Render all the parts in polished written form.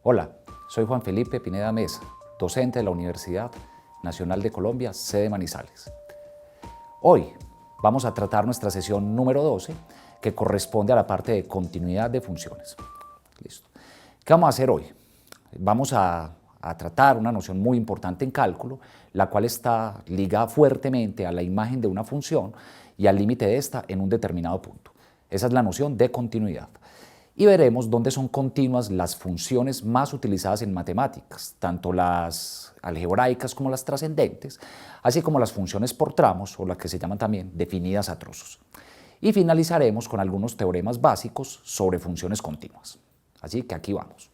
Hola, soy Juan Felipe Pineda Mesa, docente de la Universidad Nacional de Colombia, sede Manizales. Hoy vamos a tratar nuestra sesión número 12, que corresponde a la parte de continuidad de funciones. Listo. ¿Qué vamos a hacer hoy? Vamos a tratar una noción muy importante en cálculo, la cual está ligada fuertemente a la imagen de una función y al límite de esta en un determinado punto. Esa es la noción de continuidad. Y veremos dónde son continuas las funciones más utilizadas en matemáticas, tanto las algebraicas como las trascendentes, así como las funciones por tramos, o las que se llaman también definidas a trozos. Y finalizaremos con algunos teoremas básicos sobre funciones continuas. Así que aquí vamos.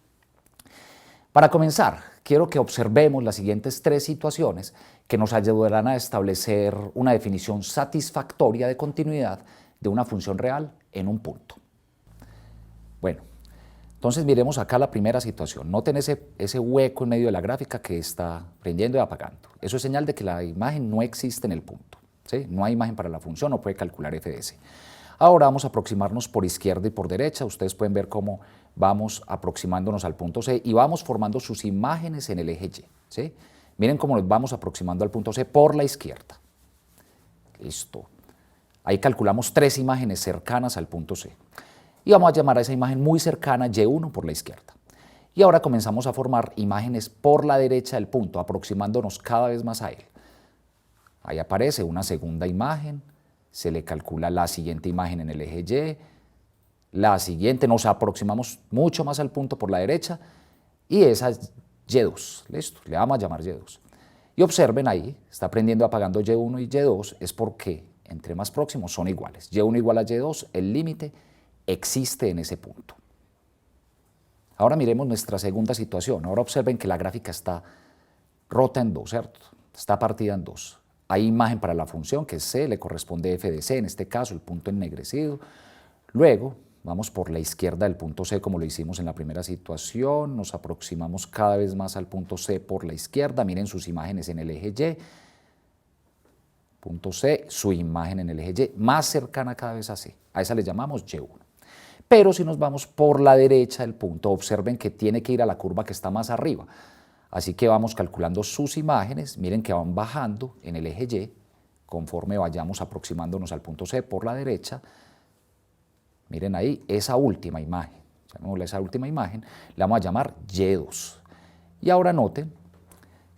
Para comenzar, quiero que observemos las siguientes tres situaciones que nos ayudarán a establecer una definición satisfactoria de continuidad de una función real en un punto. Bueno, entonces miremos acá la primera situación. Noten ese hueco en medio de la gráfica que está prendiendo y apagando. Eso es señal de que la imagen no existe en el punto, ¿sí? No hay imagen para la función, no puede calcular f de s. Ahora vamos a aproximarnos por izquierda y por derecha. Ustedes pueden ver cómo vamos aproximándonos al punto C y vamos formando sus imágenes en el eje Y, ¿sí? Miren cómo nos vamos aproximando al punto C por la izquierda. Listo. Ahí calculamos tres imágenes cercanas al punto C. Y vamos a llamar a esa imagen muy cercana Y1 por la izquierda. Y ahora comenzamos a formar imágenes por la derecha del punto, aproximándonos cada vez más a él. Ahí aparece una segunda imagen, se le calcula la siguiente imagen en el eje Y, la siguiente, nos aproximamos mucho más al punto por la derecha, y esa es Y2, listo, le vamos a llamar Y2. Y observen ahí, está prendiendo y apagando Y1 y Y2, es porque entre más próximos son iguales. Y1 igual a Y2, el límite existe en ese punto. Ahora miremos nuestra segunda situación. Ahora observen que la gráfica está rota en dos, ¿cierto? Está partida en dos. Hay imagen para la función, que es c, le corresponde f de c, en este caso el punto ennegrecido. Luego vamos por la izquierda del punto C, como lo hicimos en la primera situación. Nos aproximamos cada vez más al punto C por la izquierda. Miren sus imágenes en el eje Y. Punto C, su imagen en el eje Y, más cercana cada vez a C. A esa le llamamos Y1. Pero si nos vamos por la derecha del punto, observen que tiene que ir a la curva que está más arriba. Así que vamos calculando sus imágenes, miren que van bajando en el eje Y, conforme vayamos aproximándonos al punto C por la derecha. Miren ahí esa última imagen, esa última imagen, la vamos a llamar Y2. Y ahora noten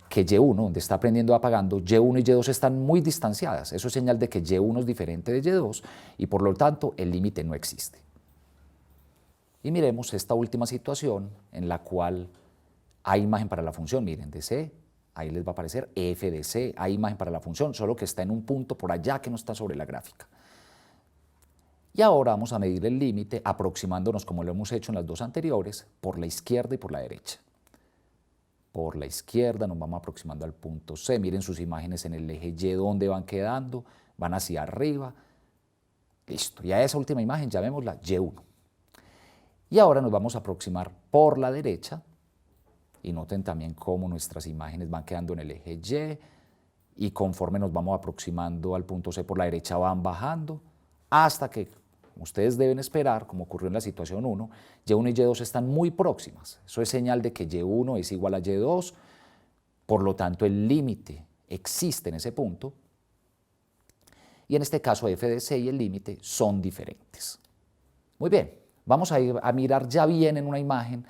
que Y1, donde está prendiendo y apagando, Y1 y Y2 están muy distanciadas. Eso es señal de que Y1 es diferente de Y2 y por lo tanto el límite no existe. Y miremos esta última situación en la cual hay imagen para la función, miren, de C, ahí les va a aparecer f de C, hay imagen para la función, solo que está en un punto por allá que no está sobre la gráfica. Y ahora vamos a medir el límite aproximándonos, como lo hemos hecho en las dos anteriores, por la izquierda y por la derecha. Por la izquierda nos vamos aproximando al punto C, miren sus imágenes en el eje Y, donde van quedando, van hacia arriba. Listo, y a esa última imagen llamémosla Y1. Y ahora nos vamos a aproximar por la derecha, y noten también cómo nuestras imágenes van quedando en el eje Y, y conforme nos vamos aproximando al punto C por la derecha van bajando, hasta que, como ustedes deben esperar, como ocurrió en la situación 1, Y1 y Y2 están muy próximas. Eso es señal de que Y1 es igual a Y2, por lo tanto el límite existe en ese punto, y en este caso f de c y el límite son diferentes. Muy bien. Vamos a ir a mirar ya bien en una imagen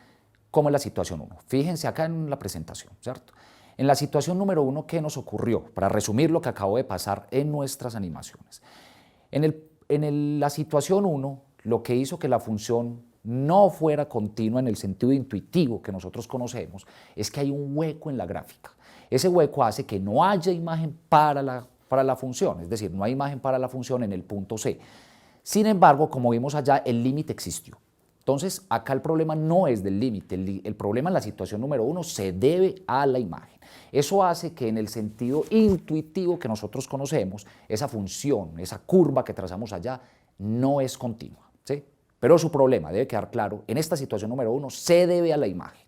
cómo es la situación 1. Fíjense acá en la presentación, ¿cierto? En la situación número 1, ¿qué nos ocurrió? Para resumir lo que acabo de pasar en nuestras animaciones. En la situación 1, lo que hizo que la función no fuera continua en el sentido intuitivo que nosotros conocemos es que hay un hueco en la gráfica. Ese hueco hace que no haya imagen para la función, es decir, no hay imagen para la función en el punto C. Sin embargo, como vimos allá, el límite existió. Entonces, acá el problema no es del límite, el problema en la situación número 1 se debe a la imagen. Eso hace que en el sentido intuitivo que nosotros conocemos, esa función, esa curva que trazamos allá, no es continua, ¿sí? Pero su problema, debe quedar claro, en esta situación número 1 se debe a la imagen.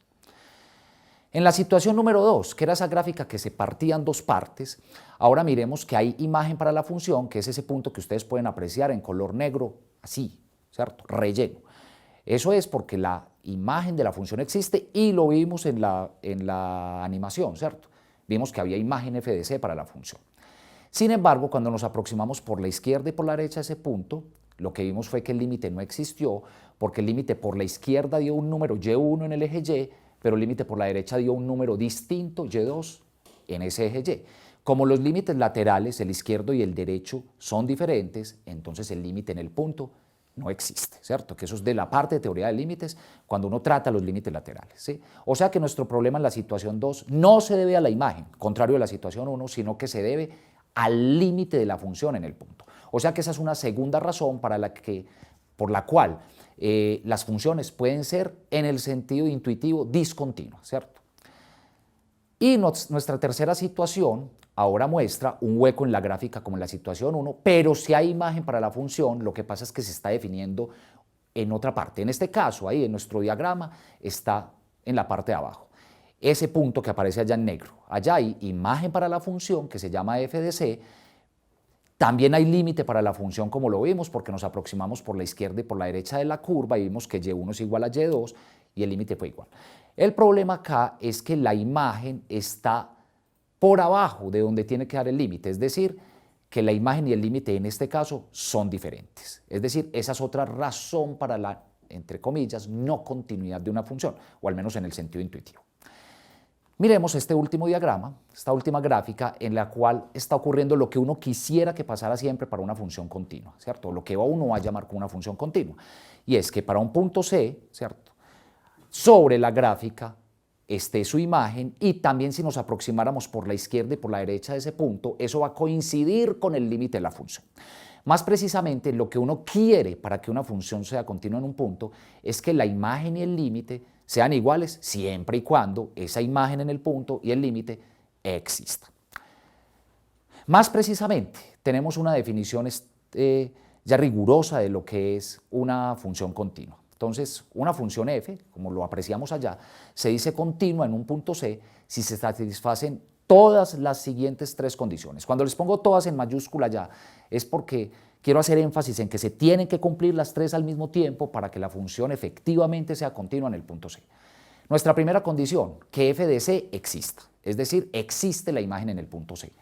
En la situación número 2, que era esa gráfica que se partía en dos partes, ahora miremos que hay imagen para la función, que es ese punto que ustedes pueden apreciar en color negro, así, ¿cierto? Relleno. Eso es porque la imagen de la función existe y lo vimos en la animación, ¿cierto? Vimos que había imagen f de c para la función. Sin embargo, cuando nos aproximamos por la izquierda y por la derecha a ese punto, lo que vimos fue que el límite no existió, porque el límite por la izquierda dio un número y1 en el eje y, pero el límite por la derecha dio un número distinto y2 en ese eje y. Como los límites laterales, el izquierdo y el derecho, son diferentes, entonces el límite en el punto no existe, ¿cierto? Que eso es de la parte de teoría de límites cuando uno trata los límites laterales, ¿sí? O sea que nuestro problema en la situación 2 no se debe a la imagen, contrario a la situación 1, sino que se debe al límite de la función en el punto. O sea que esa es una segunda razón por la cual las funciones pueden ser, en el sentido intuitivo, discontinuas, ¿cierto? Y nuestra tercera situación ahora muestra un hueco en la gráfica como en la situación 1, pero si hay imagen para la función, lo que pasa es que se está definiendo en otra parte. En este caso, ahí en nuestro diagrama, está en la parte de abajo. Ese punto que aparece allá en negro. Allá hay imagen para la función que se llama f de c. También hay límite para la función como lo vimos porque nos aproximamos por la izquierda y por la derecha de la curva y vimos que y1 es igual a y2 y el límite fue igual. El problema acá es que la imagen está por abajo de donde tiene que dar el límite, es decir, que la imagen y el límite en este caso son diferentes. Es decir, esa es otra razón para la, entre comillas, no continuidad de una función, o al menos en el sentido intuitivo. Miremos este último diagrama, esta última gráfica en la cual está ocurriendo lo que uno quisiera que pasara siempre para una función continua, ¿cierto? Lo que uno va a llamar como una función continua. Y es que para un punto C, ¿cierto? Sobre la gráfica esté su imagen y también si nos aproximáramos por la izquierda y por la derecha de ese punto, eso va a coincidir con el límite de la función. Más precisamente, lo que uno quiere para que una función sea continua en un punto es que la imagen y el límite sean iguales siempre y cuando esa imagen en el punto y el límite exista. Más precisamente, tenemos una definición ya rigurosa de lo que es una función continua. Entonces, una función f, como lo apreciamos allá, se dice continua en un punto C si se satisfacen todas las siguientes tres condiciones. Cuando les pongo todas en mayúscula ya, es porque quiero hacer énfasis en que se tienen que cumplir las tres al mismo tiempo para que la función efectivamente sea continua en el punto C. Nuestra primera condición, que f de c exista, es decir, existe la imagen en el punto C.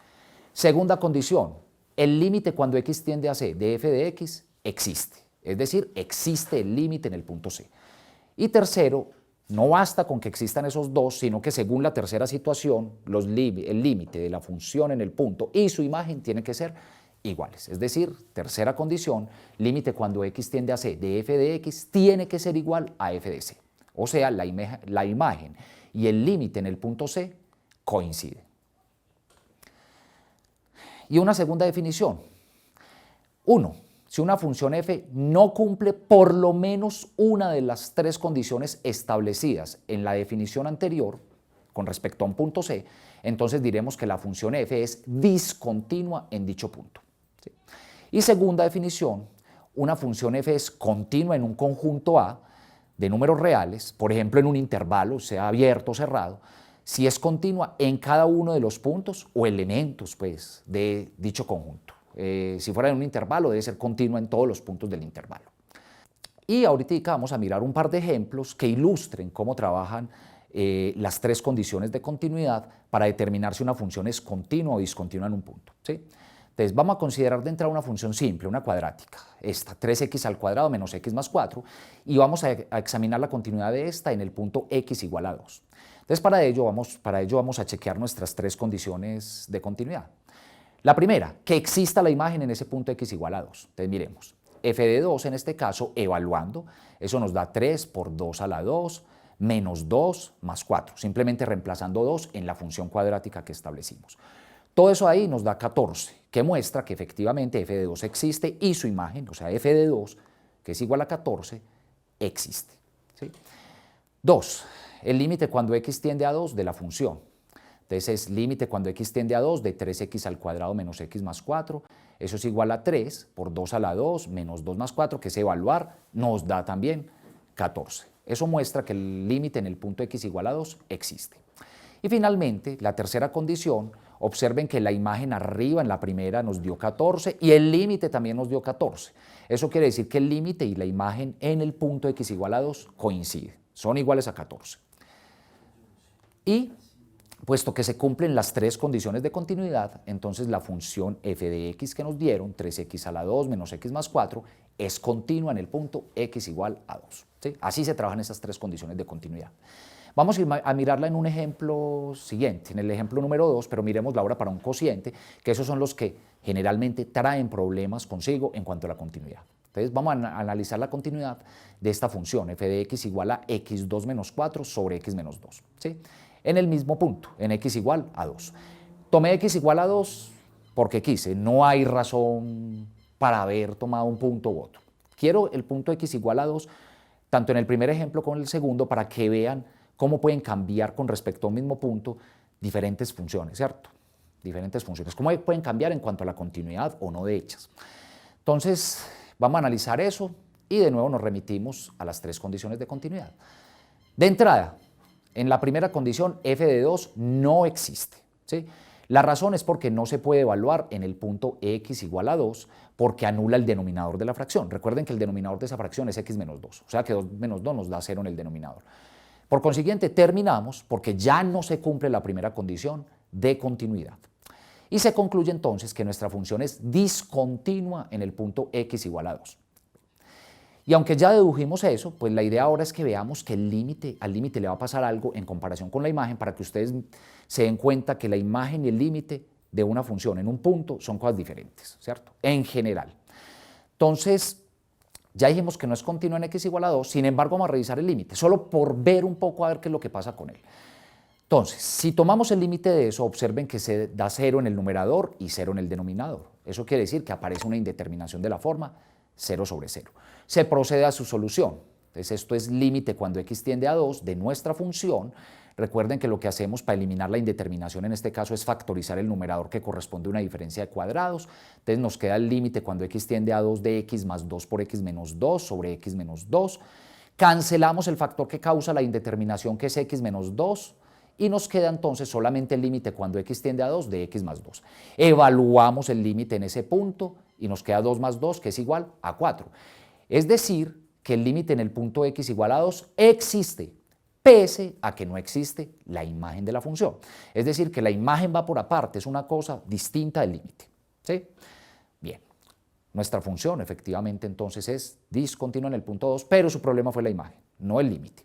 Segunda condición, el límite cuando x tiende a c de f de x existe, es decir, existe el límite en el punto C. Y tercero, no basta con que existan esos dos, sino que según la tercera situación, el límite de la función en el punto y su imagen tienen que ser iguales. Es decir, tercera condición, límite cuando x tiende a c de f de x tiene que ser igual a f de c. O sea, la imagen y el límite en el punto C coinciden. Y una segunda definición. 1. Si una función f no cumple por lo menos una de las tres condiciones establecidas en la definición anterior con respecto a un punto C, entonces diremos que la función f es discontinua en dicho punto. ¿Sí? Y segunda definición, una función f es continua en un conjunto A de números reales, por ejemplo en un intervalo, sea abierto o cerrado, si es continua en cada uno de los puntos o elementos pues, de dicho conjunto. Si fuera en un intervalo, debe ser continua en todos los puntos del intervalo. Y ahorita vamos a mirar un par de ejemplos que ilustren cómo trabajan las tres condiciones de continuidad para determinar si una función es continua o discontinua en un punto. ¿Sí? Entonces vamos a considerar de entrada una función simple, una cuadrática, esta 3x al cuadrado menos x más 4, y vamos a examinar la continuidad de esta en el punto x igual a 2. Entonces para ello vamos a chequear nuestras tres condiciones de continuidad. La primera, que exista la imagen en ese punto x igual a 2. Entonces miremos, f de 2 en este caso, evaluando, eso nos da 3 por 2 a la 2, menos 2 más 4, simplemente reemplazando 2 en la función cuadrática que establecimos. Todo eso ahí nos da 14, que muestra que efectivamente f de 2 existe y su imagen, o sea, f de 2, que es igual a 14, existe. ¿Sí? 2. El límite cuando x tiende a 2 de la función. Entonces es límite cuando x tiende a 2 de 3x al cuadrado menos x más 4. Eso es igual a 3 por 2 a la 2 menos 2 más 4, que es evaluar, nos da también 14. Eso muestra que el límite en el punto x igual a 2 existe. Y finalmente, la tercera condición, Observen que la imagen arriba en la primera nos dio 14 y el límite también nos dio 14. Eso quiere decir que el límite y la imagen en el punto x igual a 2 coinciden, son iguales a 14. Y puesto que se cumplen las tres condiciones de continuidad, entonces la función f de x que nos dieron, 3x a la 2 menos x más 4, es continua en el punto x igual a 2. ¿Sí? Así se trabajan esas tres condiciones de continuidad. Vamos a mirarla en un ejemplo siguiente, en el ejemplo número 2, pero miremosla ahora para un cociente, que esos son los que generalmente traen problemas consigo en cuanto a la continuidad. Entonces vamos a analizar la continuidad de esta función, f de x igual a x2 menos 4 sobre x menos 2. ¿Sí? En el mismo punto, en x igual a 2. Tomé x igual a 2 porque quise, no hay razón para haber tomado un punto u otro. Quiero el punto x igual a 2, tanto en el primer ejemplo como en el segundo, para que vean cómo pueden cambiar con respecto a un mismo punto diferentes funciones, ¿cierto? Diferentes funciones, cómo pueden cambiar en cuanto a la continuidad o no de ellas. Entonces, vamos a analizar eso y de nuevo nos remitimos a las tres condiciones de continuidad. De entrada, en la primera condición, f de 2 no existe, ¿sí? La razón es porque no se puede evaluar en el punto x igual a 2 porque anula el denominador de la fracción. Recuerden que el denominador de esa fracción es x menos 2, o sea que 2 menos 2 nos da 0 en el denominador. Por consiguiente, terminamos porque ya no se cumple la primera condición de continuidad. Y se concluye entonces que nuestra función es discontinua en el punto x igual a 2. Y aunque ya dedujimos eso, pues la idea ahora es que veamos que al límite le va a pasar algo en comparación con la imagen para que ustedes se den cuenta que la imagen y el límite de una función en un punto son cosas diferentes, ¿cierto? En general. Entonces, ya dijimos que no es continua en x igual a 2, sin embargo vamos a revisar el límite, solo por ver un poco a ver qué es lo que pasa con él. Entonces, si tomamos el límite de eso, observen que se da 0 en el numerador y 0 en el denominador. Eso quiere decir que aparece una indeterminación de la forma 0 sobre 0. Se procede a su solución. Entonces, esto es límite cuando x tiende a 2 de nuestra función. Recuerden que lo que hacemos para eliminar la indeterminación en este caso es factorizar el numerador que corresponde a una diferencia de cuadrados. Entonces nos queda el límite cuando x tiende a 2 de x más 2 por x menos 2 sobre x menos 2. Cancelamos el factor que causa la indeterminación que es x menos 2 y nos queda entonces solamente el límite cuando x tiende a 2 de x más 2. Evaluamos el límite en ese punto y nos queda 2 más 2 que es igual a 4. Es decir, que el límite en el punto x igual a 2 existe, pese a que no existe la imagen de la función. Es decir, que la imagen va por aparte, es una cosa distinta del límite. ¿Sí? Bien, nuestra función efectivamente entonces es discontinua en el punto 2, pero su problema fue la imagen, no el límite.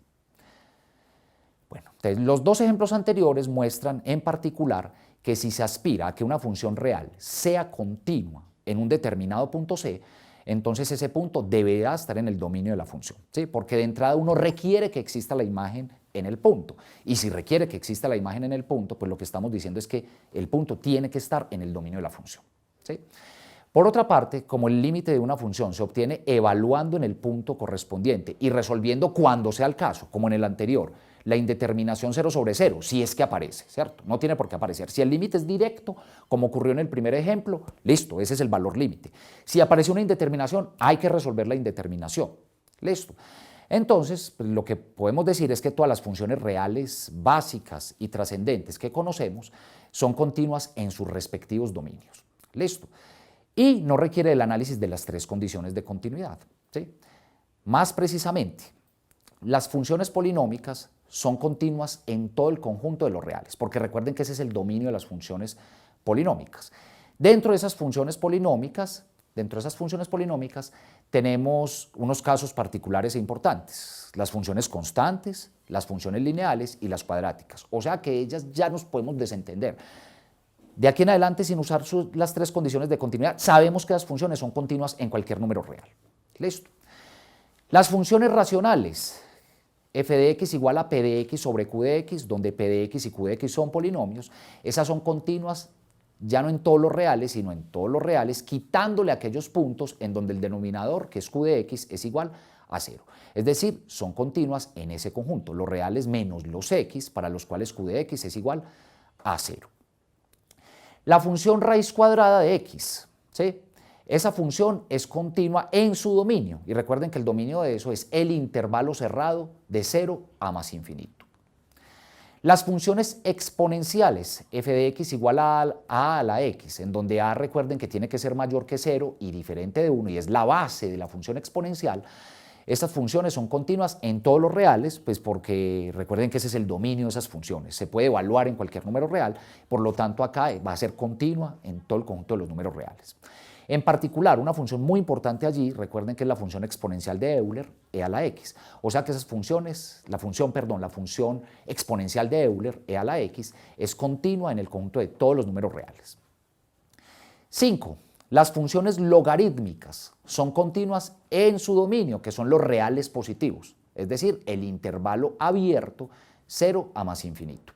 Bueno, entonces los dos ejemplos anteriores muestran en particular que si se aspira a que una función real sea continua en un determinado punto C, entonces ese punto deberá estar en el dominio de la función, ¿sí? Porque de entrada uno requiere que exista la imagen en el punto, y si requiere que exista la imagen en el punto, pues lo que estamos diciendo es que el punto tiene que estar en el dominio de la función, ¿sí? Por otra parte, como el límite de una función se obtiene evaluando en el punto correspondiente y resolviendo cuando sea el caso, como en el anterior, la indeterminación 0 sobre 0, si es que aparece, ¿cierto? No tiene por qué aparecer. Si el límite es directo, como ocurrió en el primer ejemplo, listo, ese es el valor límite. Si aparece una indeterminación, hay que resolver la indeterminación, listo. Entonces, pues, lo que podemos decir es que todas las funciones reales, básicas y trascendentes que conocemos son continuas en sus respectivos dominios, listo. Y no requiere el análisis de las tres condiciones de continuidad, ¿sí? Más precisamente, las funciones polinómicas son continuas en todo el conjunto de los reales, porque recuerden que ese es el dominio de las funciones polinómicas. Dentro de esas funciones polinómicas, tenemos unos casos particulares e importantes, las funciones constantes, las funciones lineales y las cuadráticas, o sea que ellas ya nos podemos desentender. De aquí en adelante, sin usar las tres condiciones de continuidad, sabemos que las funciones son continuas en cualquier número real. Listo. Las funciones racionales, f de x igual a p de x sobre q de x, donde p de x y q de x son polinomios, esas son continuas ya no en todos los reales, sino en todos los reales, quitándole aquellos puntos en donde el denominador, que es q de x, es igual a 0. Es decir, son continuas en ese conjunto, los reales menos los x, para los cuales q de x es igual a 0. La función raíz cuadrada de x, ¿sí? Esa función es continua en su dominio, y recuerden que el dominio de eso es el intervalo cerrado de 0 a más infinito. Las funciones exponenciales, f de x igual a la x, en donde a recuerden que tiene que ser mayor que 0 y diferente de 1 y es la base de la función exponencial. Estas funciones son continuas en todos los reales, pues porque recuerden que ese es el dominio de esas funciones. Se puede evaluar en cualquier número real, por lo tanto acá va a ser continua en todo el conjunto de los números reales. En particular, una función muy importante allí, recuerden que es la función exponencial de Euler, e a la x. O sea que esas funciones, la función exponencial de Euler, e a la x, es continua en el conjunto de todos los números reales. 5. Las funciones logarítmicas son continuas en su dominio, que son los reales positivos, es decir, el intervalo abierto 0 a más infinito.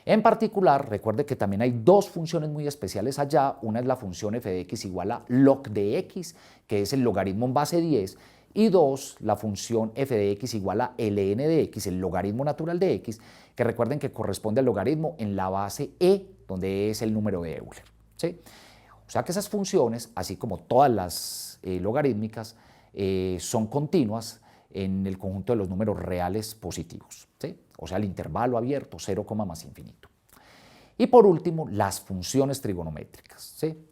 En particular, recuerde que también hay dos funciones muy especiales allá. Una es la función f de x igual a log de x, que es el logaritmo en base 10, y dos, la función f de x igual a ln de x, el logaritmo natural de x, que recuerden que corresponde al logaritmo en la base e, donde es el número de Euler, ¿sí? O sea que esas funciones, así como todas las logarítmicas, son continuas en el conjunto de los números reales positivos, ¿sí? O sea, el intervalo abierto 0, más infinito. Y por último, las funciones trigonométricas, ¿sí?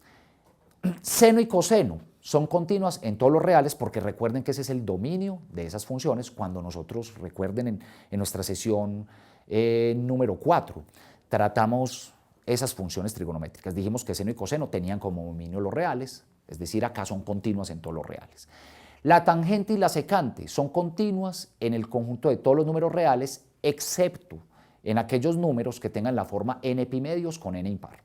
Seno y coseno son continuas en todos los reales porque recuerden que ese es el dominio de esas funciones cuando nosotros, recuerden en nuestra sesión número 4, tratamos esas funciones trigonométricas. Dijimos que seno y coseno tenían como dominio los reales, es decir, acá son continuas en todos los reales. La tangente y la secante son continuas en el conjunto de todos los números reales, excepto en aquellos números que tengan la forma n pi medios con n impar.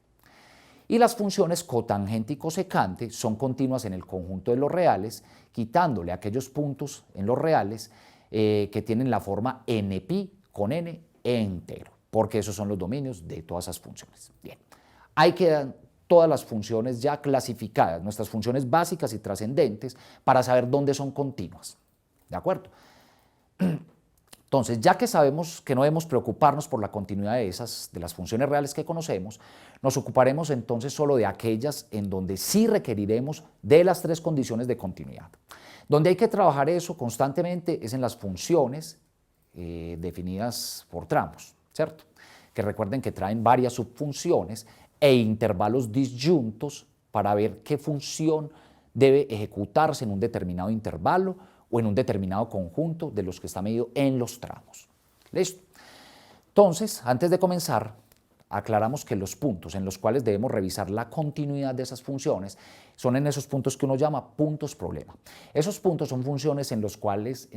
Y las funciones cotangente y cosecante son continuas en el conjunto de los reales, quitándole aquellos puntos en los reales que tienen la forma n pi con n entero, porque esos son los dominios de todas esas funciones. Bien, ahí quedan todas las funciones ya clasificadas, nuestras funciones básicas y trascendentes, para saber dónde son continuas. ¿De acuerdo? Entonces, ya que sabemos que no debemos preocuparnos por la continuidad de las funciones reales que conocemos, nos ocuparemos entonces solo de aquellas en donde sí requeriremos de las tres condiciones de continuidad. Donde hay que trabajar eso constantemente es en las funciones definidas por tramos, ¿cierto? Que recuerden que traen varias subfunciones e intervalos disyuntos para ver qué función debe ejecutarse en un determinado intervalo o en un determinado conjunto de los que está medido en los tramos. ¿Listo? Entonces, antes de comenzar, aclaramos que los puntos en los cuales debemos revisar la continuidad de esas funciones son en esos puntos que uno llama puntos problema. Esos puntos son funciones en los cuales,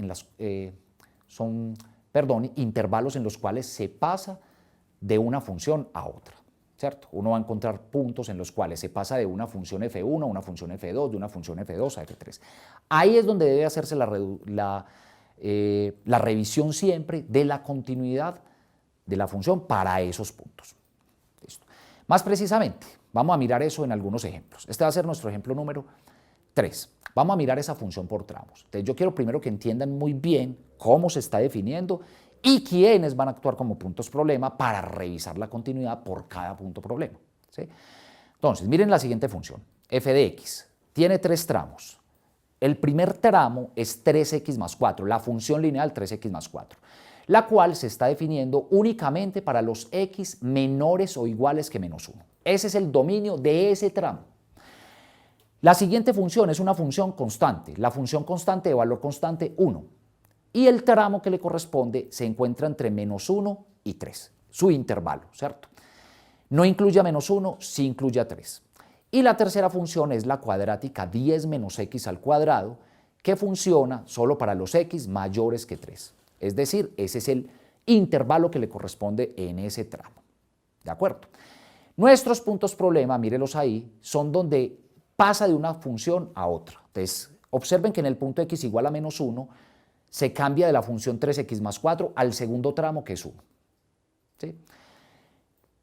intervalos en los cuales se pasa de una función a otra, ¿cierto? Uno va a encontrar puntos en los cuales se pasa de una función f1 a una función f2, de una función f2 a f3. Ahí es donde debe hacerse la revisión siempre de la continuidad de la función para esos puntos. ¿Listo? Más precisamente, vamos a mirar eso en algunos ejemplos. Este va a ser nuestro ejemplo número 3. Vamos a mirar esa función por tramos. Entonces, yo quiero primero que entiendan muy bien cómo se está definiendo y quiénes van a actuar como puntos problema para revisar la continuidad por cada punto problema, ¿sí? Entonces, miren la siguiente función, f de x, tiene tres tramos. El primer tramo es 3x más 4, la función lineal 3x más 4, la cual se está definiendo únicamente para los x menores o iguales que menos 1. Ese es el dominio de ese tramo. La siguiente función es una función constante, la función constante de valor constante 1. Y el tramo que le corresponde se encuentra entre menos 1 y 3, su intervalo, ¿cierto? No incluye a menos 1, sí incluye a 3. Y la tercera función es la cuadrática 10 menos x al cuadrado, que funciona solo para los x mayores que 3. Es decir, ese es el intervalo que le corresponde en ese tramo. ¿De acuerdo? Nuestros puntos problema, mírelos ahí, son donde pasa de una función a otra. Entonces, observen que en el punto x igual a menos 1, se cambia de la función 3x más 4 al segundo tramo, que es 1. ¿Sí?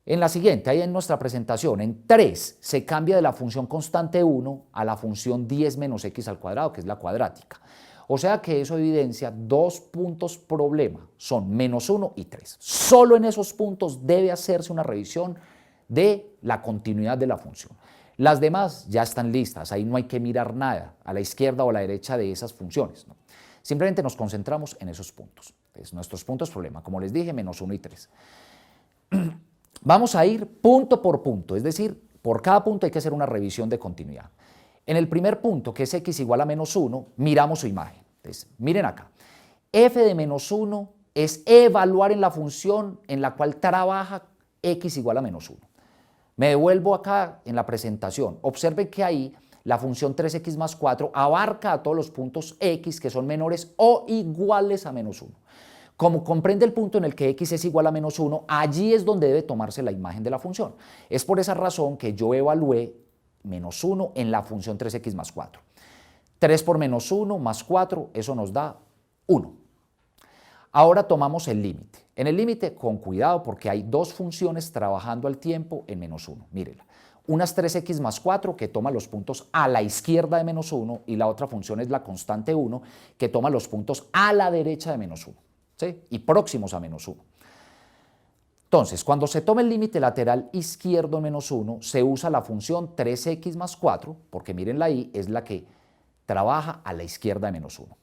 En la siguiente, ahí en nuestra presentación, en 3 se cambia de la función constante 1 a la función 10 menos x al cuadrado, que es la cuadrática. O sea que eso evidencia dos puntos problema, son menos 1 y 3. Solo en esos puntos debe hacerse una revisión de la continuidad de la función. Las demás ya están listas, ahí no hay que mirar nada a la izquierda o a la derecha de esas funciones, ¿no? Simplemente nos concentramos en esos puntos. Entonces, nuestros puntos problema, como les dije, menos 1 y 3. Vamos a ir punto por punto, es decir, por cada punto hay que hacer una revisión de continuidad. En el primer punto, que es x igual a menos 1, miramos su imagen. Entonces, miren acá, f de menos 1 es evaluar en la función en la cual trabaja x igual a menos 1. Me devuelvo acá en la presentación. Observen que ahí la función 3x más 4 abarca a todos los puntos x que son menores o iguales a menos 1. Como comprende el punto en el que x es igual a menos 1, allí es donde debe tomarse la imagen de la función. Es por esa razón que yo evalué menos 1 en la función 3x más 4. 3 por menos 1 más 4, eso nos da 1. Ahora tomamos el límite. En el límite, con cuidado, porque hay dos funciones trabajando al tiempo en menos 1. Mírenla. Una es 3x más 4, que toma los puntos a la izquierda de menos 1, y la otra función es la constante 1, que toma los puntos a la derecha de menos 1, ¿sí? Y próximos a menos 1. Entonces, cuando se toma el límite lateral izquierdo en menos 1, se usa la función 3x más 4, porque mírenla ahí, es la que trabaja a la izquierda de menos 1.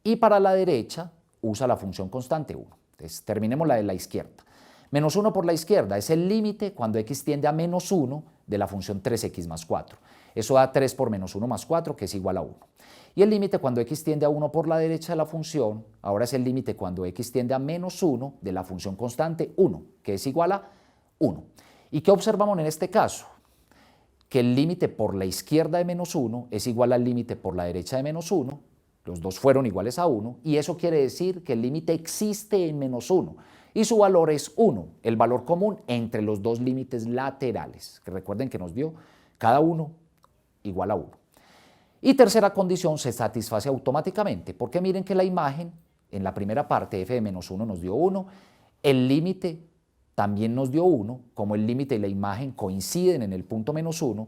Y para la derecha, usa la función constante 1. Entonces, terminemos la de la izquierda. Menos 1 por la izquierda es el límite cuando x tiende a menos 1 de la función 3x más 4. Eso da 3 por menos 1 más 4, que es igual a 1. Y el límite cuando x tiende a 1 por la derecha de la función, ahora es el límite cuando x tiende a menos 1 de la función constante 1, que es igual a 1. ¿Y qué observamos en este caso? Que el límite por la izquierda de menos 1 es igual al límite por la derecha de menos 1, los dos fueron iguales a 1, y eso quiere decir que el límite existe en menos 1, y su valor es 1, el valor común entre los dos límites laterales, que recuerden que nos dio cada uno igual a 1. Y tercera condición, se satisface automáticamente, porque miren que la imagen, en la primera parte, f de menos 1 nos dio 1, el límite también nos dio 1, como el límite y la imagen coinciden en el punto menos 1,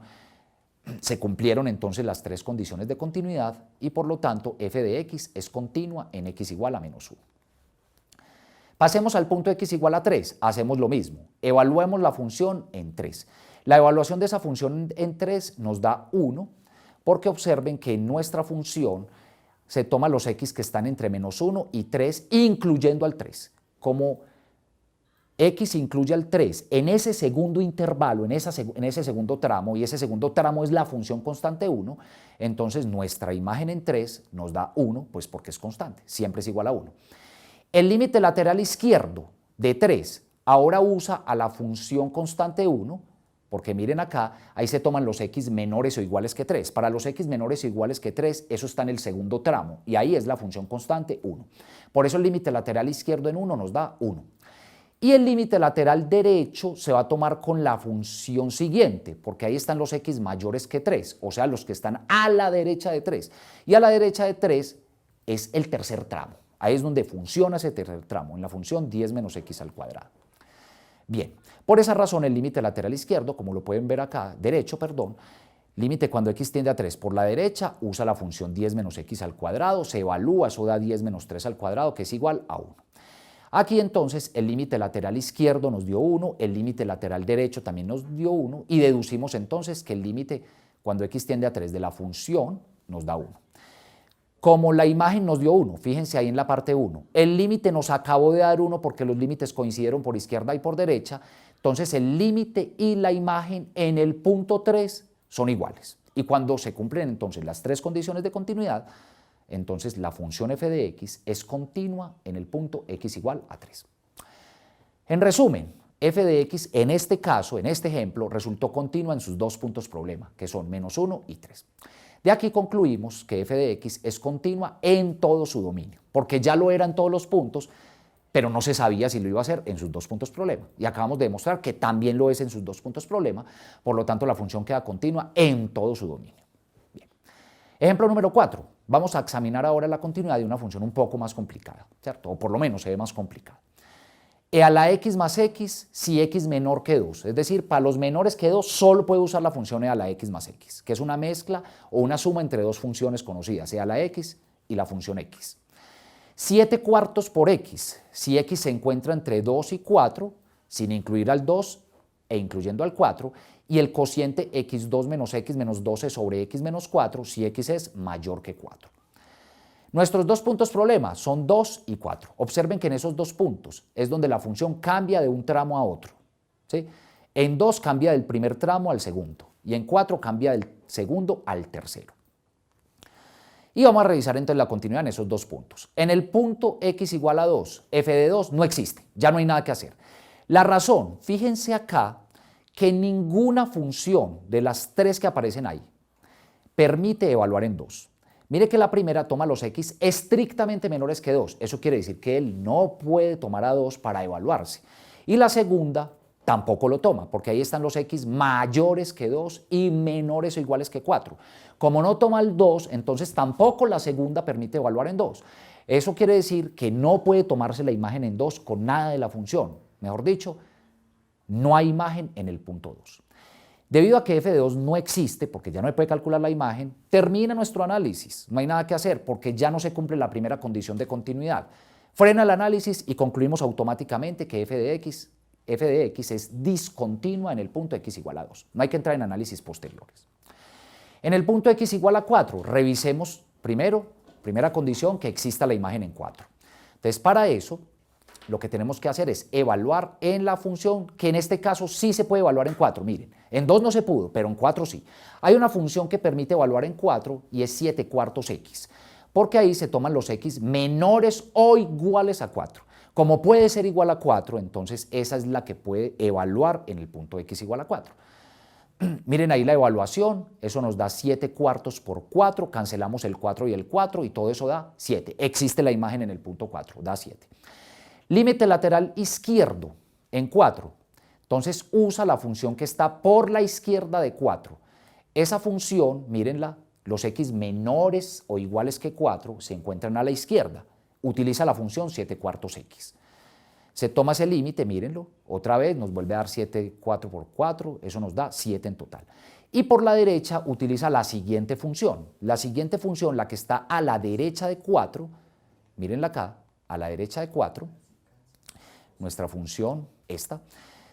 se cumplieron entonces las tres condiciones de continuidad y por lo tanto f de x es continua en x igual a menos 1. Pasemos al punto x igual a 3, hacemos lo mismo, evaluemos la función en 3. La evaluación de esa función en 3 nos da 1, porque observen que en nuestra función se toman los x que están entre menos 1 y 3, incluyendo al 3. Como x incluye al 3 en ese segundo intervalo, en ese segundo tramo, y ese segundo tramo es la función constante 1, entonces nuestra imagen en 3 nos da 1, pues porque es constante, siempre es igual a 1. El límite lateral izquierdo de 3 ahora usa a la función constante 1, porque miren acá, ahí se toman los x menores o iguales que 3. Para los x menores o iguales que 3, eso está en el segundo tramo, y ahí es la función constante 1. Por eso el límite lateral izquierdo en 1 nos da 1. Y el límite lateral derecho se va a tomar con la función siguiente, porque ahí están los x mayores que 3, o sea, los que están a la derecha de 3. Y a la derecha de 3 es el tercer tramo. Ahí es donde funciona ese tercer tramo, en la función 10 menos x al cuadrado. Bien, por esa razón el límite lateral izquierdo, como lo pueden ver acá, derecho, perdón, límite cuando x tiende a 3 por la derecha, usa la función 10 menos x al cuadrado, se evalúa, eso da 10 menos 3 al cuadrado, que es igual a 1. Aquí entonces el límite lateral izquierdo nos dio 1, el límite lateral derecho también nos dio 1, y deducimos entonces que el límite cuando x tiende a 3 de la función nos da 1. Como la imagen nos dio 1, fíjense ahí en la parte 1, el límite nos acabó de dar 1 porque los límites coincidieron por izquierda y por derecha, entonces el límite y la imagen en el punto 3 son iguales. Y cuando se cumplen entonces las tres condiciones de continuidad, entonces la función f de x es continua en el punto x igual a 3. En resumen, f de x en este caso, en este ejemplo, resultó continua en sus dos puntos problema, que son menos 1 y 3. De aquí concluimos que f de x es continua en todo su dominio, porque ya lo era en todos los puntos, pero no se sabía si lo iba a hacer en sus dos puntos problema. Y acabamos de demostrar que también lo es en sus dos puntos problema, por lo tanto la función queda continua en todo su dominio. Bien. Ejemplo número 4. Vamos a examinar ahora la continuidad de una función un poco más complicada, ¿cierto? O por lo menos se ve más complicada. A la x más x si x menor que 2. Es decir, para los menores que 2 solo puede usar la función e a la x más x, que es una mezcla o una suma entre dos funciones conocidas, e a la x y la función x. 7 cuartos por x, si x se encuentra entre 2 y 4, sin incluir al 2 e incluyendo al 4, y el cociente x2 menos x menos 12 sobre x menos 4, si x es mayor que 4. Nuestros dos puntos problema son 2 y 4. Observen que en esos dos puntos es donde la función cambia de un tramo a otro. ¿sí? En 2 cambia del primer tramo al segundo y en 4 cambia del segundo al tercero. Y vamos a revisar entonces la continuidad en esos 2 puntos. En el punto x igual a 2, f de 2 no existe, ya no hay nada que hacer. La razón, fíjense acá que ninguna función de las 3 que aparecen ahí permite evaluar en 2. Mire que la primera toma los x estrictamente menores que 2. Eso quiere decir que él no puede tomar a 2 para evaluarse. Y la segunda tampoco lo toma, porque ahí están los x mayores que 2 y menores o iguales que 4. Como no toma el 2, entonces tampoco la segunda permite evaluar en 2. Eso quiere decir que no puede tomarse la imagen en 2 con nada de la función. Mejor dicho, no hay imagen en el punto 2. Debido a que f de 2 no existe, porque ya no se puede calcular la imagen, termina nuestro análisis. No hay nada que hacer, porque ya no se cumple la primera condición de continuidad. Frena el análisis y concluimos automáticamente que f de x es discontinua en el punto x igual a 2. No hay que entrar en análisis posteriores. En el punto x igual a 4, revisemos primera condición, que exista la imagen en 4. Entonces, para eso, lo que tenemos que hacer es evaluar en la función, que en este caso sí se puede evaluar en 4. Miren, en 2 no se pudo, pero en 4 sí. Hay una función que permite evaluar en 4 y es 7/4 x, porque ahí se toman los x menores o iguales a 4. Como puede ser igual a 4, entonces esa es la que puede evaluar en el punto x igual a 4. Miren ahí la evaluación, eso nos da 7/4 por 4, cancelamos el 4 y el 4 y todo eso da 7. Existe la imagen en el punto 4, da 7. Límite lateral izquierdo en 4. Entonces usa la función que está por la izquierda de 4. Esa función, mírenla, los x menores o iguales que 4 se encuentran a la izquierda. Utiliza la función 7/4 x. Se toma ese límite, mírenlo, otra vez nos vuelve a dar 7/4 por 4, eso nos da 7 en total. Y por la derecha utiliza la siguiente función. La siguiente función, la que está a la derecha de 4, mírenla acá, a la derecha de 4, nuestra función, esta,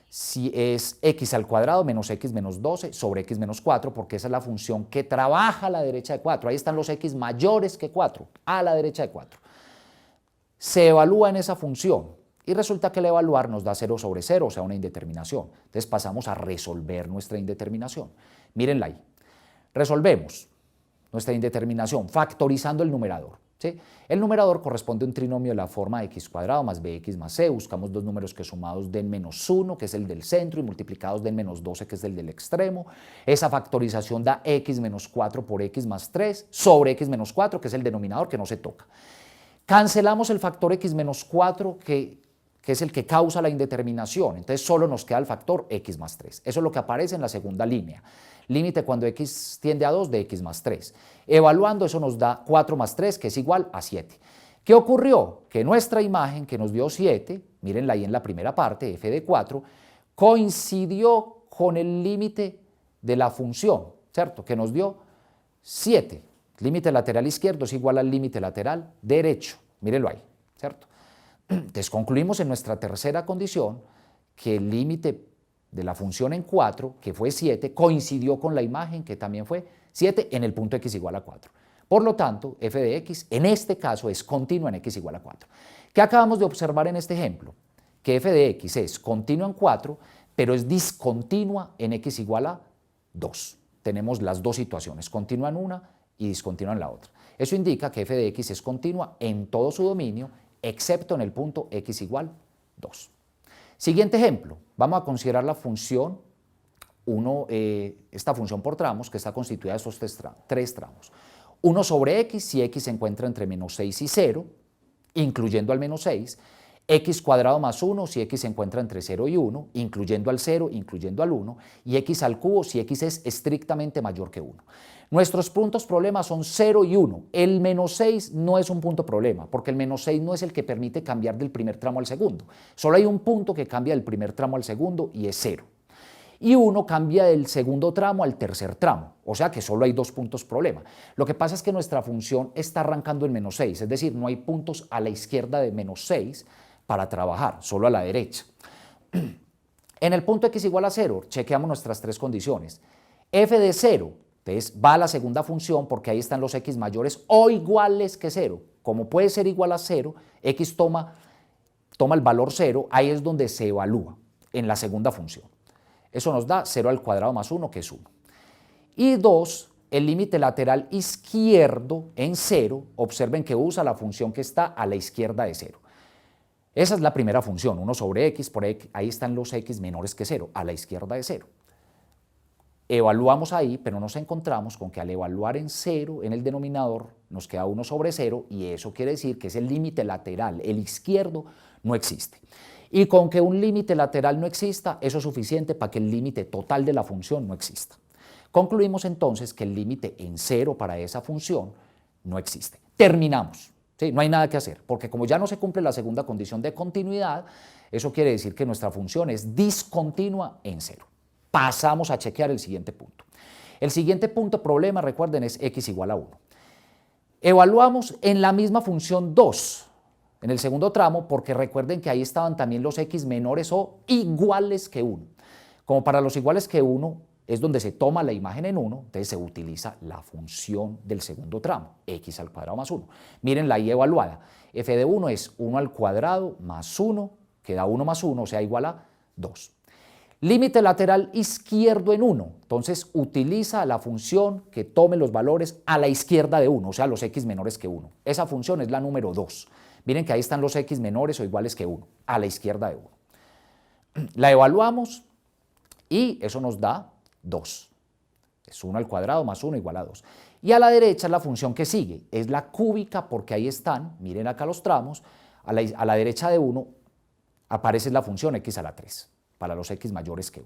si es x al cuadrado menos x menos 12 sobre x menos 4, porque esa es la función que trabaja a la derecha de 4. Ahí están los x mayores que 4, a la derecha de 4. Se evalúa en esa función y resulta que el evaluar nos da 0 sobre 0, o sea, una indeterminación. Entonces pasamos a resolver nuestra indeterminación. Mírenla ahí. Resolvemos nuestra indeterminación factorizando el numerador. ¿Sí? El numerador corresponde a un trinomio de la forma de x cuadrado más bx más c. Buscamos dos números que sumados den menos 1, que es el del centro, y multiplicados den menos 12, que es el del extremo. Esa factorización da x menos 4 por x más 3 sobre x menos 4, que es el denominador que no se toca. Cancelamos el factor x menos 4, que es el que causa la indeterminación. Entonces solo nos queda el factor x más 3. Eso es lo que aparece en la segunda línea. Límite cuando x tiende a 2 de x más 3. Evaluando, eso nos da 4 más 3, que es igual a 7. ¿Qué ocurrió? Que nuestra imagen, que nos dio 7, mírenla ahí en la primera parte, f de 4, coincidió con el límite de la función, ¿cierto? Que nos dio 7. Límite lateral izquierdo es igual al límite lateral derecho. Mírenlo ahí, ¿cierto? Entonces concluimos en nuestra tercera condición que el límite de la función en 4, que fue 7, coincidió con la imagen, que también fue 7, en el punto x igual a 4. Por lo tanto, f de x en este caso es continua en x igual a 4. ¿Qué acabamos de observar en este ejemplo? Que f de x es continua en 4, pero es discontinua en x igual a 2. Tenemos las dos situaciones, continua en una y discontinua en la otra. Eso indica que f de x es continua en todo su dominio, excepto en el punto x igual 2. Siguiente ejemplo, vamos a considerar la función esta función por tramos, que está constituida de estos tres tramos. 1 sobre x, si x se encuentra entre menos 6 y 0, incluyendo al menos 6, x cuadrado más 1 si x se encuentra entre 0 y 1, incluyendo al 0, incluyendo al 1, y x al cubo si x es estrictamente mayor que 1. Nuestros puntos problema son 0 y 1. El menos 6 no es un punto problema, porque el menos 6 no es el que permite cambiar del primer tramo al segundo. Solo hay un punto que cambia del primer tramo al segundo y es 0. Y 1 cambia del segundo tramo al tercer tramo, o sea que solo hay dos puntos problema. Lo que pasa es que nuestra función está arrancando en menos 6, es decir, no hay puntos a la izquierda de menos 6 para trabajar, solo a la derecha. En el punto x igual a 0, chequeamos nuestras tres condiciones. F de 0, entonces va a la segunda función porque ahí están los x mayores o iguales que 0. Como puede ser igual a 0, x toma el valor 0, ahí es donde se evalúa. en la segunda función. Eso nos da 0 al cuadrado más 1, que es 1. Y 2, el límite lateral izquierdo en 0, observen que usa la función que está a la izquierda de 0. Esa es la primera función, 1 sobre x, por x, ahí están los x menores que 0, a la izquierda de 0. Evaluamos ahí, pero nos encontramos con que al evaluar en 0 en el denominador nos queda 1 sobre 0 y eso quiere decir que ese límite lateral, el izquierdo, no existe. Y con que un límite lateral no exista, eso es suficiente para que el límite total de la función no exista. Concluimos entonces que el límite en 0 para esa función no existe. Terminamos, ¿sí? No hay nada que hacer, porque como ya no se cumple la segunda condición de continuidad, eso quiere decir que nuestra función es discontinua en 0. Pasamos a chequear el siguiente punto. El siguiente punto, problema, recuerden, es x igual a 1. Evaluamos en la misma función 2, en el segundo tramo, porque recuerden que ahí estaban también los x menores o iguales que 1. Como para los iguales que 1 es donde se toma la imagen en 1, entonces se utiliza la función del segundo tramo, x al cuadrado más 1. Miren la y evaluada. F de 1 es 1 al cuadrado más 1, que da 1 más 1, o sea, igual a 2. Límite lateral izquierdo en 1, entonces utiliza la función que tome los valores a la izquierda de 1, o sea, los x menores que 1. Esa función es la número 2. Miren que ahí están los x menores o iguales que 1, a la izquierda de 1. La evaluamos y eso nos da 2. Es 1 al cuadrado más 1 igual a 2. Y a la derecha es la función que sigue, es la cúbica porque ahí están, miren acá los tramos, a la derecha de 1 aparece la función x a la 3. Para los x mayores que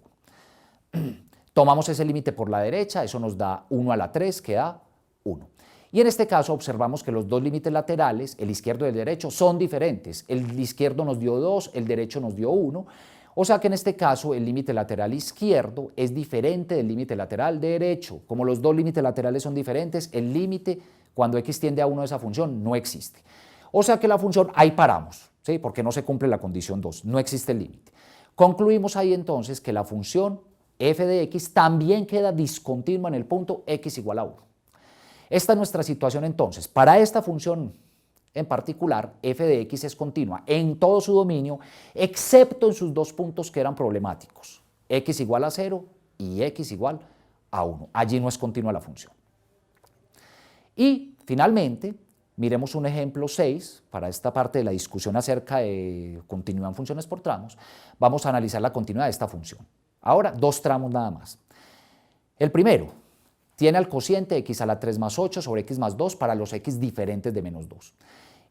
1. Tomamos ese límite por la derecha, eso nos da 1 a la 3, que da 1. Y en este caso observamos que los dos límites laterales, el izquierdo y el derecho, son diferentes. El izquierdo nos dio 2, el derecho nos dio 1. O sea que en este caso el límite lateral izquierdo es diferente del límite lateral derecho. Como los dos límites laterales son diferentes, el límite cuando x tiende a 1 de esa función no existe. O sea que la función, ahí paramos, ¿sí? Porque no se cumple la condición 2, no existe el límite. Concluimos ahí entonces que la función f de x también queda discontinua en el punto x igual a 1. Esta es nuestra situación entonces. Para esta función en particular, f de x es continua en todo su dominio, excepto en sus dos puntos que eran problemáticos, x igual a 0 y x igual a 1. Allí no es continua la función. Y finalmente, miremos un ejemplo 6, para esta parte de la discusión acerca de continuidad en funciones por tramos, vamos a analizar la continuidad de esta función. Ahora, dos tramos nada más. El primero, tiene al cociente x a la 3 más 8 sobre x más 2 para los x diferentes de menos 2.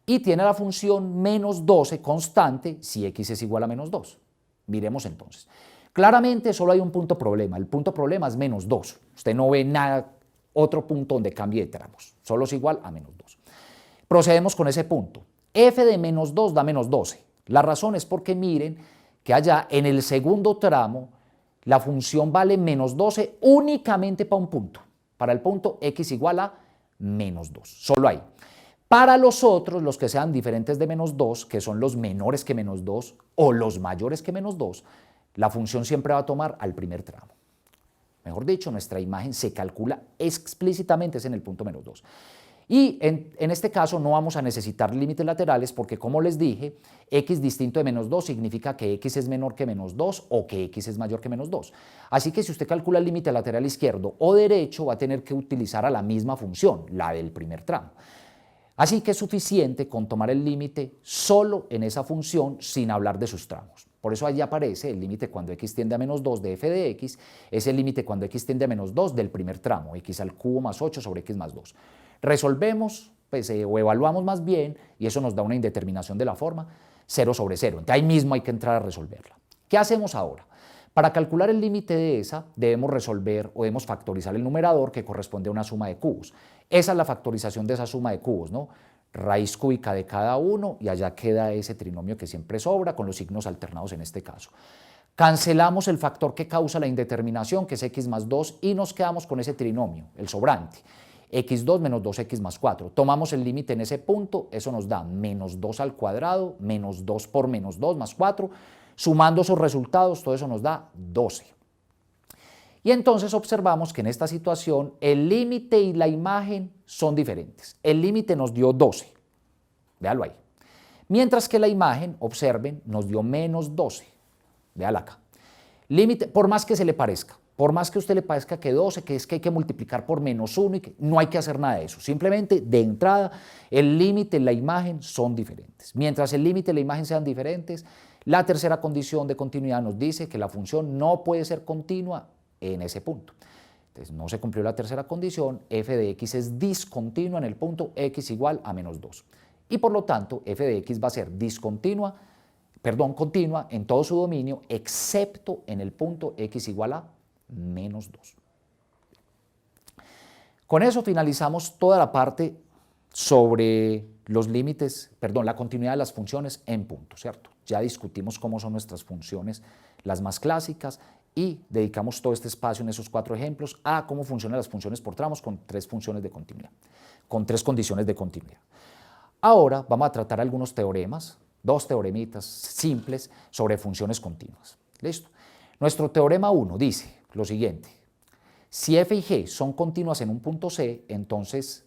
Y tiene la función menos 12 constante si x es igual a menos 2. Miremos entonces. Claramente solo hay un punto problema, el punto problema es menos 2. Usted no ve nada, otro punto donde cambie de tramos, solo es igual a menos 2. Procedemos con ese punto. F de menos 2 da menos 12. La razón es porque miren que allá en el segundo tramo la función vale menos 12 únicamente para un punto, para el punto x igual a menos 2, solo ahí. Para los otros, los que sean diferentes de menos 2, que son los menores que menos 2 o los mayores que menos 2, la función siempre va a tomar al primer tramo. Mejor dicho, nuestra imagen se calcula explícitamente es en el punto menos 2. Y en este caso no vamos a necesitar límites laterales porque, como les dije, x distinto de menos 2 significa que x es menor que menos 2 o que x es mayor que menos 2. Así que si usted calcula el límite lateral izquierdo o derecho, va a tener que utilizar a la misma función, la del primer tramo. Así que es suficiente con tomar el límite solo en esa función sin hablar de sus tramos. Por eso allí aparece el límite cuando x tiende a menos 2 de f de x, es el límite cuando x tiende a menos 2 del primer tramo, x al cubo más 8 sobre x más 2. Resolvemos, pues, o evaluamos más bien, y eso nos da una indeterminación de la forma, 0 sobre 0. Entonces ahí mismo hay que entrar a resolverla. ¿Qué hacemos ahora? Para calcular el límite de esa, debemos resolver o debemos factorizar el numerador que corresponde a una suma de cubos. Esa es la factorización de esa suma de cubos, ¿no? Raíz cúbica de cada uno y allá queda ese trinomio que siempre sobra con los signos alternados en este caso. Cancelamos el factor que causa la indeterminación, que es x más 2, y nos quedamos con ese trinomio, el sobrante. x2 menos 2x más 4. Tomamos el límite en ese punto, eso nos da menos 2 al cuadrado, menos 2 por menos 2 más 4. Sumando esos resultados, todo eso nos da 12. Y entonces observamos que en esta situación el límite y la imagen son diferentes. El límite nos dio 12, véalo ahí. Mientras que la imagen, observen, nos dio menos 12, véala acá. Límite, por más que se le parezca, por más que a usted le parezca que 12, que es que hay que multiplicar por -1 y que no hay que hacer nada de eso. Simplemente, de entrada, el límite y la imagen son diferentes. Mientras el límite y la imagen sean diferentes, la tercera condición de continuidad nos dice que la función no puede ser continua en ese punto. Entonces, no se cumplió la tercera condición, f de x es discontinua en el punto x igual a -2. Y por lo tanto, f de x va a ser continua en todo su dominio, excepto en el punto x igual a -2. Con eso finalizamos toda la parte sobre los límites, la continuidad de las funciones en punto, ¿cierto? Ya discutimos cómo son nuestras funciones, las más clásicas, y dedicamos todo este espacio en esos 4 ejemplos a cómo funcionan las funciones por tramos con 3 funciones de continuidad, con 3 condiciones de continuidad. Ahora vamos a tratar algunos teoremas, 2 teoremitas simples sobre funciones continuas. ¿Listo? Nuestro teorema 1 dice lo siguiente: si f y g son continuas en un punto C, entonces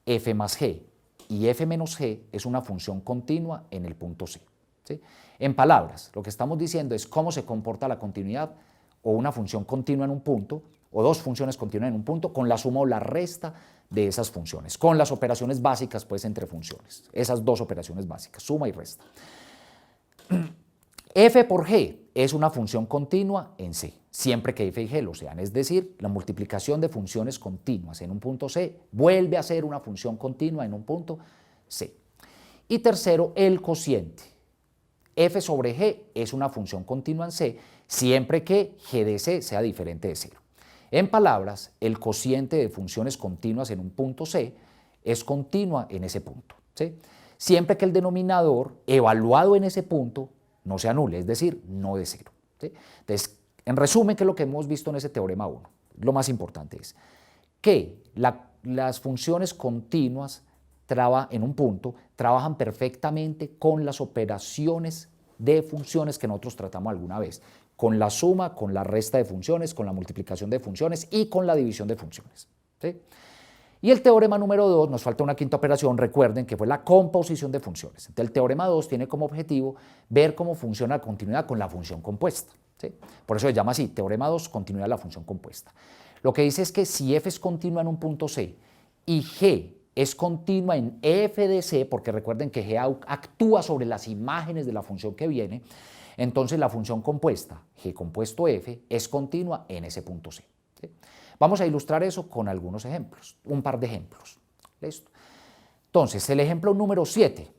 f más g y f menos g es una función continua en el punto C. ¿Sí? En palabras, lo que estamos diciendo es cómo se comporta la continuidad o una función continua en un punto, o 2 funciones continuas en un punto, con la suma o la resta de esas funciones, con las operaciones básicas pues entre funciones, esas 2 operaciones básicas, suma y resta. F por g es una función continua en C, siempre que f y g lo sean, es decir, la multiplicación de funciones continuas en un punto C vuelve a ser una función continua en un punto C. Y tercero, el cociente. F sobre g es una función continua en C, siempre que g de C sea diferente de 0. En palabras, el cociente de funciones continuas en un punto C es continua en ese punto, ¿sí? Siempre que el denominador evaluado en ese punto no se anule, es decir, no de 0. ¿Sí? Entonces, en resumen, ¿qué es lo que hemos visto en ese teorema 1? Lo más importante es que las funciones continuas en un punto trabajan perfectamente con las operaciones de funciones que nosotros tratamos alguna vez, con la suma, con la resta de funciones, con la multiplicación de funciones y con la división de funciones. ¿Sí? Y el teorema número 2, nos falta una quinta operación, recuerden que fue la composición de funciones. Entonces el teorema 2 tiene como objetivo ver cómo funciona la continuidad con la función compuesta. ¿Sí? Por eso se llama así, teorema 2, continuidad de la función compuesta. Lo que dice es que si f es continua en un punto C y g es continua en f de C, porque recuerden que g actúa sobre las imágenes de la función que viene, entonces la función compuesta, g compuesto f, es continua en ese punto C. ¿Sí? Vamos a ilustrar eso con algunos ejemplos, un par de ejemplos. ¿Listo? Entonces, el ejemplo número 7.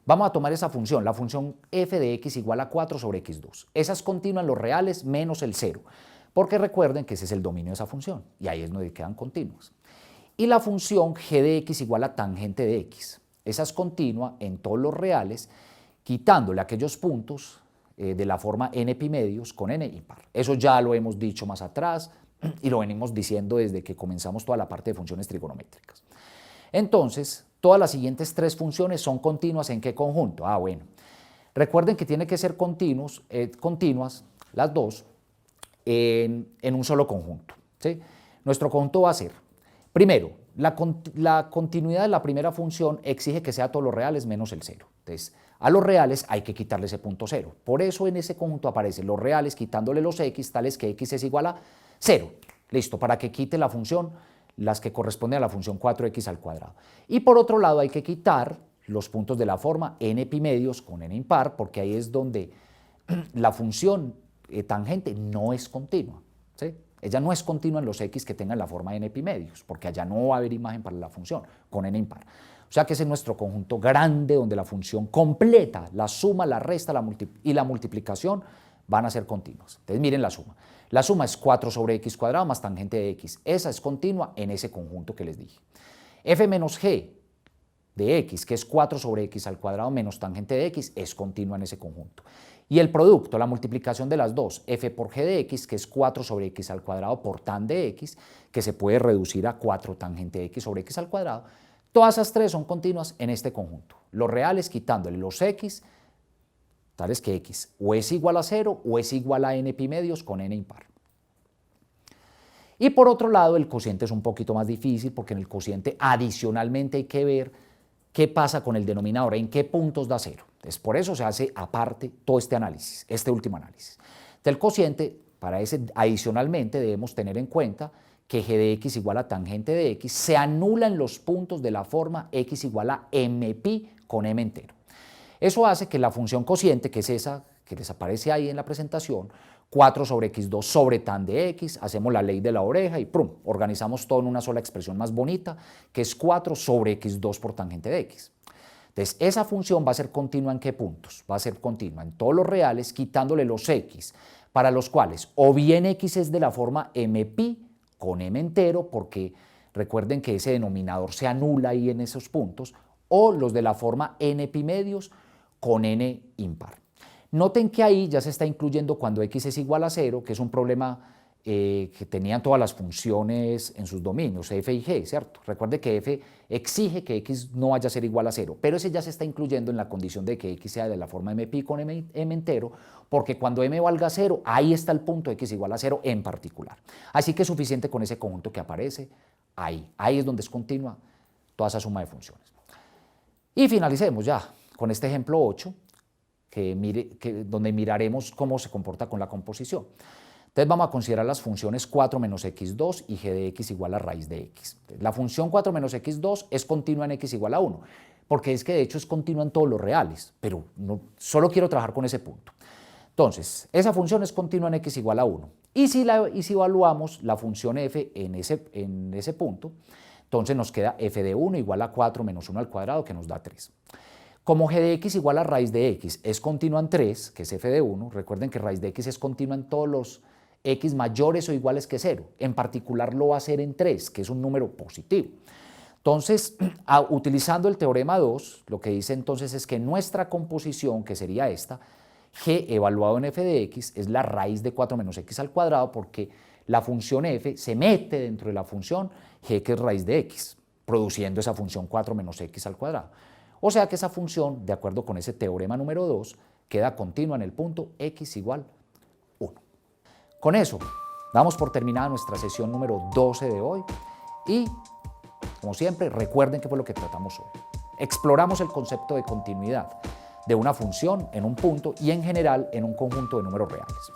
Vamos a tomar esa función, la función f de x igual a 4 sobre x2. Esa es continua en los reales menos el 0, porque recuerden que ese es el dominio de esa función, y ahí es donde quedan continuas. Y la función g de x igual a tangente de x. Esa es continua en todos los reales, quitándole aquellos puntos de la forma n pi medios con n impar. Eso ya lo hemos dicho más atrás y lo venimos diciendo desde que comenzamos toda la parte de funciones trigonométricas. Entonces, todas las siguientes 3 funciones son continuas ¿en qué conjunto? Bueno, recuerden que tiene que ser continuas las 2 en un solo conjunto. ¿Sí? Nuestro conjunto va a ser, primero, la continuidad de la primera función exige que sea todos los reales menos el 0. Entonces, a los reales hay que quitarle ese punto 0. Por eso en ese conjunto aparecen los reales quitándole los x, tales que x es igual a 0. Listo, para que quite la función, las que corresponden a la función 4x al cuadrado. Y por otro lado hay que quitar los puntos de la forma n pi medios con n impar, porque ahí es donde la función tangente no es continua. ¿Sí? Ella no es continua en los x que tengan la forma n pi medios, porque allá no va a haber imagen para la función con n impar. O sea que ese es nuestro conjunto grande donde la función completa, la suma, la resta y la multiplicación van a ser continuas. Entonces miren la suma. La suma es 4 sobre x cuadrado más tangente de x. Esa es continua en ese conjunto que les dije. F menos g de x, que es 4 sobre x al cuadrado menos tangente de x, es continua en ese conjunto. Y el producto, la multiplicación de las dos, f por g de x, que es 4 sobre x al cuadrado por tan de x, que se puede reducir a 4 tangente de x sobre x al cuadrado, todas esas 3 son continuas en este conjunto. Los reales quitándole los x, tales que x o es igual a 0 o es igual a n pi medios con n impar. Y por otro lado, el cociente es un poquito más difícil porque en el cociente adicionalmente hay que ver ¿qué pasa con el denominador? ¿En qué puntos da cero? Entonces, por eso se hace aparte todo este análisis, este último análisis. Del cociente, para ese adicionalmente debemos tener en cuenta que g de x igual a tangente de x se anula en los puntos de la forma x igual a mpi con m entero. Eso hace que la función cociente, que es esa que les aparece ahí en la presentación, 4 sobre x2 sobre tan de x, hacemos la ley de la oreja y ¡prum! Organizamos todo en una sola expresión más bonita, que es 4 sobre x2 por tangente de x. Entonces, esa función va a ser continua ¿en qué puntos? Va a ser continua en todos los reales, quitándole los x, para los cuales o bien x es de la forma mpi con m entero, porque recuerden que ese denominador se anula ahí en esos puntos, o los de la forma npi medios con n impar. Noten que ahí ya se está incluyendo cuando x es igual a 0, que es un problema que tenían todas las funciones en sus dominios, f y g, ¿cierto? Recuerde que f exige que x no vaya a ser igual a 0, pero ese ya se está incluyendo en la condición de que x sea de la forma mpi con m entero, porque cuando m valga 0, ahí está el punto x igual a 0 en particular. Así que es suficiente con ese conjunto que aparece ahí. Ahí es donde es continua toda esa suma de funciones. Y finalicemos ya con este ejemplo 8, donde miraremos cómo se comporta con la composición. Entonces vamos a considerar las funciones 4 menos x2 y g de x igual a raíz de x. La función 4 menos x2 es continua en x igual a 1, porque es que de hecho es continua en todos los reales, pero solo quiero trabajar con ese punto. Entonces, esa función es continua en x igual a 1. Y si evaluamos la función f en ese punto, entonces nos queda f de 1 igual a 4 menos 1 al cuadrado, que nos da 3. Como g de x igual a raíz de x es continua en 3, que es f de 1, recuerden que raíz de x es continua en todos los x mayores o iguales que 0. En particular lo va a hacer en 3, que es un número positivo. Entonces, utilizando el teorema 2, lo que dice entonces es que nuestra composición, que sería esta, g evaluado en f de x, es la raíz de 4 menos x al cuadrado, porque la función f se mete dentro de la función g, que es raíz de x, produciendo esa función 4 menos x al cuadrado. O sea que esa función, de acuerdo con ese teorema número 2, queda continua en el punto x igual 1. Con eso, damos por terminada nuestra sesión número 12 de hoy y, como siempre, recuerden qué fue lo que tratamos hoy. Exploramos el concepto de continuidad de una función en un punto y en general en un conjunto de números reales.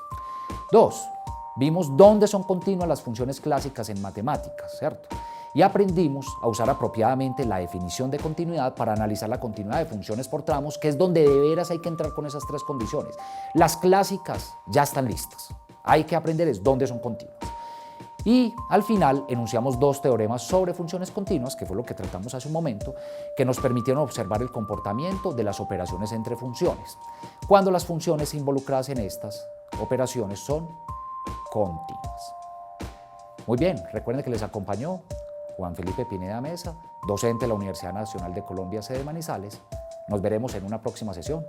2. Vimos dónde son continuas las funciones clásicas en matemáticas, ¿cierto? Y aprendimos a usar apropiadamente la definición de continuidad para analizar la continuidad de funciones por tramos, que es donde de veras hay que entrar con esas tres condiciones. Las clásicas ya están listas. Hay que aprender es dónde son continuas. Y al final enunciamos dos teoremas sobre funciones continuas, que fue lo que tratamos hace un momento, que nos permitieron observar el comportamiento de las operaciones entre funciones, cuando las funciones involucradas en estas operaciones son continuas. Muy bien, recuerden que les acompañó Juan Felipe Pineda Mesa, docente de la Universidad Nacional de Colombia, sede Manizales. Nos veremos en una próxima sesión.